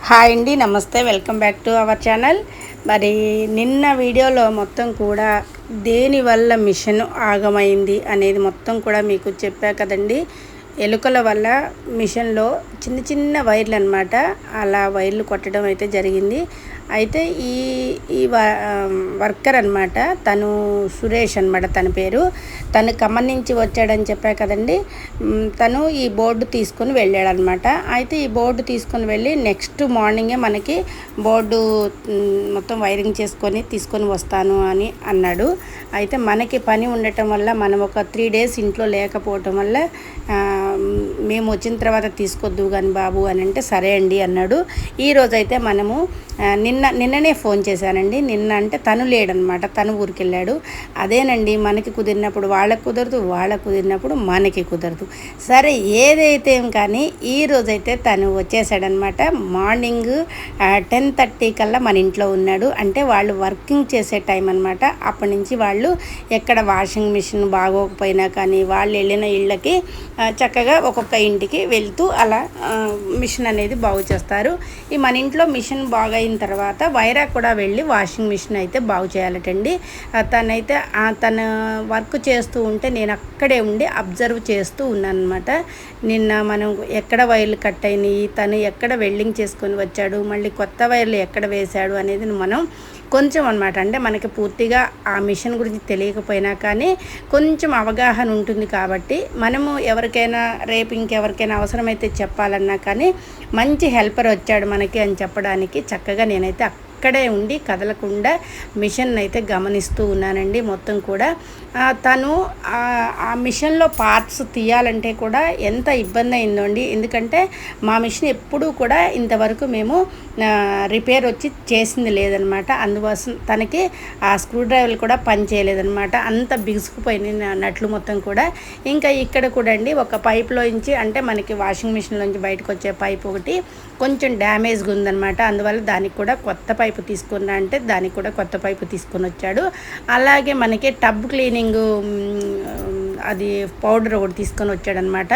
Hi అండి, నమస్తే. Welcome back to our channel. మరి నిన్న వీడియోలో మొత్తం కూడా దేనివల్ల మిషన్ ఆగమైంది అనేది మొత్తం కూడా మీకు చెప్పా కదండి. ఎలుకల వల్ల మిషన్లో చిన్న చిన్న వైర్లు అనమాట, అలా వైర్లు కొట్టడం అయితే జరిగింది. అయితే ఈ ఈ వర్కర్ అనమాట, తను సురేష్ అనమాట తన పేరు. తను ఖమ్మం నుంచి వచ్చాడని చెప్పా కదండి. తను ఈ బోర్డు తీసుకొని వెళ్ళాడనమాట. అయితే ఈ బోర్డు తీసుకొని వెళ్ళి నెక్స్ట్ మార్నింగే మనకి బోర్డు మొత్తం వైరింగ్ చేసుకొని తీసుకొని వస్తాను అని అన్నాడు. అయితే మనకి పని ఉండటం వల్ల మనం ఒక 3 days ఇంట్లో లేకపోవటం వల్ల మేము వచ్చిన తర్వాత తీసుకొద్దు కానీ బాబు అని అంటే సరే అండి అన్నాడు. ఈరోజైతే మనము నిన్ననే ఫోన్ చేశానండి. నిన్న అంటే తను లేడనమాట, తను ఊరికి వెళ్ళాడు. అదేనండి, మనకి కుదిరినప్పుడు వాళ్ళకి కుదరదు, వాళ్ళకు కుదిరినప్పుడు మనకి కుదరదు. సరే ఏదైతే కానీ ఈరోజైతే తను వచ్చేసాడనమాట. మార్నింగ్ 10:30 కల్లా మన ఇంట్లో ఉన్నాడు. అంటే వాళ్ళు వర్కింగ్ చేసే టైం అనమాట. అప్పటి నుంచి వాళ్ళు ఎక్కడ వాషింగ్ మిషన్ బాగోకపోయినా కానీ వాళ్ళు వెళ్ళిన ఇళ్ళకి చక్కగా ఒక్కొక్క ఇంటికి వెళ్తూ అలా మిషన్ అనేది బాగు చేస్తారు. ఈ మన ఇంట్లో మిషన్ బాగా అయిన తర్వాత వైరా కూడా వెళ్ళి వాషింగ్ మిషన్ అయితే బాగు చేయాలటండి. తనైతే తన వర్క్ చేస్తూ ఉంటే నేను అక్కడే ఉండి అబ్జర్వ్ చేస్తూ ఉన్నాను అనమాట. నిన్న మనం ఎక్కడ వైర్లు కట్ అయినాయి, తను ఎక్కడ వెల్డింగ్ చేసుకొని వచ్చాడు, మళ్ళీ కొత్త వైర్లు ఎక్కడ వేశాడు అనేది మనం కొంచెం అనమాట. అంటే మనకి పూర్తిగా ఆ మిషన్ గురించి తెలియకపోయినా కానీ కొంచెం అవగాహన ఉంటుంది కాబట్టి మనము ఎవరికైనా రేపు ఇంకెవరికైనా అవసరమైతే చెప్పాలన్నా కానీ మంచి హెల్పర్ వచ్చాడు మనకి అని చెప్పడానికి చక్కగా నేనైతే అక్కడే ఉండి కదలకుండా మిషన్ అయితే గమనిస్తూ ఉన్నానండి. మొత్తం కూడా తను ఆ మిషన్లో పార్ట్స్ తీయాలంటే కూడా ఎంత ఇబ్బంది అయిందండి. ఎందుకంటే మా మిషన్ ఎప్పుడూ కూడా ఇంతవరకు మేము రిపేర్ వచ్చి చేసింది లేదనమాట. అందుకోసం తనకి ఆ స్క్రూ డ్రైవర్లు కూడా పని చేయలేదనమాట. అంత బిగుసుకుపోయిన నట్లు మొత్తం కూడా. ఇంకా ఇక్కడ కూడా అండి ఒక పైప్లోంచి, అంటే మనకి వాషింగ్ మిషన్లోంచి బయటకు వచ్చే పైప్ ఒకటి కొంచెం డ్యామేజ్గా ఉందనమాట. అందువల్ల దానికి కూడా కొత్త పైపు తీసుకున్నా అంటే దానికి కూడా కొత్త పైపు తీసుకొని వచ్చాడు. అలాగే మనకి టబ్ క్లీనింగ్ అది పౌడర్ ఒకటి తీసుకొని వచ్చాడనమాట.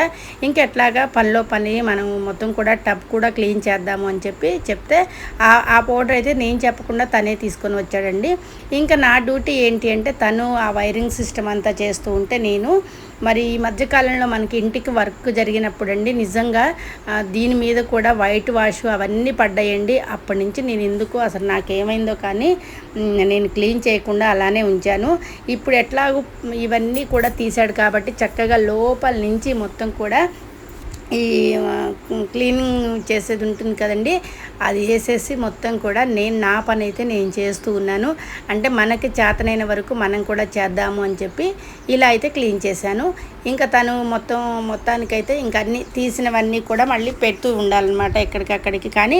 ఇంకెట్లాగా పనిలో పని మనం మొత్తం కూడా టబ్ కూడా క్లీన్ చేద్దాము అని చెప్తే ఆ పౌడర్ అయితే నేను చెప్పకుండా తనే తీసుకొని వచ్చాడండి. ఇంకా నా డ్యూటీ ఏంటి అంటే తను ఆ వైరింగ్ సిస్టమ్ అంతా చేస్తూ ఉంటే నేను మరి ఈ మధ్యకాలంలో మనకి ఇంటికి వర్క్ జరిగినప్పుడు అండి నిజంగా దీని మీద కూడా వైట్ వాష్ అవన్నీ పడ్డాయండి. అప్పటి నుంచి నేను ఎందుకు అసలు నాకేమైందో కానీ నేను క్లీన్ చేయకుండా అలానే ఉంచాను. ఇప్పుడు ఎట్లాగూ ఇవన్నీ కూడా తీశాడు కాబట్టి చక్కగా లోపల నుంచి మొత్తం కూడా ఈ క్లీనింగ్ చేసేది ఉంటుంది కదండి, అది వేసేసి మొత్తం కూడా నా పని అయితే నేను చేస్తూ ఉన్నాను. అంటే మనకి చేతనైన వరకు మనం కూడా చేద్దాము అని చెప్పి ఇలా అయితే క్లీన్ చేశాను. ఇంకా తను మొత్తానికైతే ఇంకా అన్నీ తీసినవన్నీ కూడా మళ్ళీ పెడుతూ ఉండాలన్నమాట ఎక్కడికక్కడికి. కానీ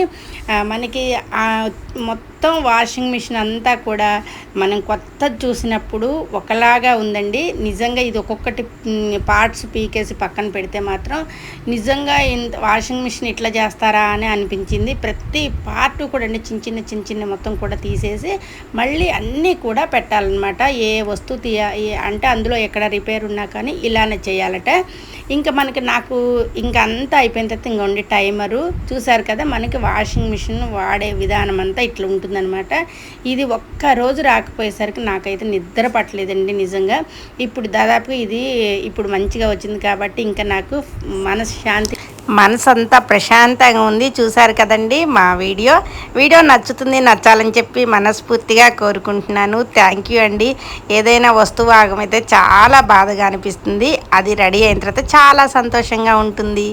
మనకి మొత్తం వాషింగ్ మిషన్ అంతా కూడా మనం కొత్త చూసినప్పుడు ఒకలాగా ఉందండి. నిజంగా ఇది ఒక్కొక్కటి పార్ట్స్ పీకేసి పక్కన పెడితే మాత్రం నిజంగా వాషింగ్ మిషన్ ఇట్లా చేస్తారా అని అనిపించింది. ప్రతి పార్ట్ కూడా అండి చిన్న చిన్న మొత్తం కూడా తీసేసి మళ్ళీ అన్నీ కూడా పెట్టాలన్నమాట. ఏ వస్తువు అంటే అందులో ఎక్కడ రిపేర్ ఉన్నా కానీ ఇలానే చేయాలట. ఇంకా నాకు ఇంకా అంతా అయిపోయిన తర్వాత ఇంకా ఉండి టైమరు చూసారు కదా, మనకి వాషింగ్ మిషన్ వాడే విధానం అంతా ఇట్లా ఉంటుందన్నమాట. ఇది ఒక్కరోజు రాకపోయేసరికి నాకైతే నిద్ర పట్టలేదండి నిజంగా. ఇప్పుడు దాదాపు ఇది ఇప్పుడు మంచిగా వచ్చింది కాబట్టి ఇంకా నాకు మనసంతా ప్రశాంతంగా ఉంది. చూసారు కదండి మా వీడియో నచ్చాలని చెప్పి మనస్ఫూర్తిగా కోరుకుంటున్నాను. థ్యాంక్ యూ అండి. ఏదైనా వస్తువు ఆగమైతే చాలా బాధగా అనిపిస్తుంది, అది రెడీ అయిన తర్వాత చాలా సంతోషంగా ఉంటుంది.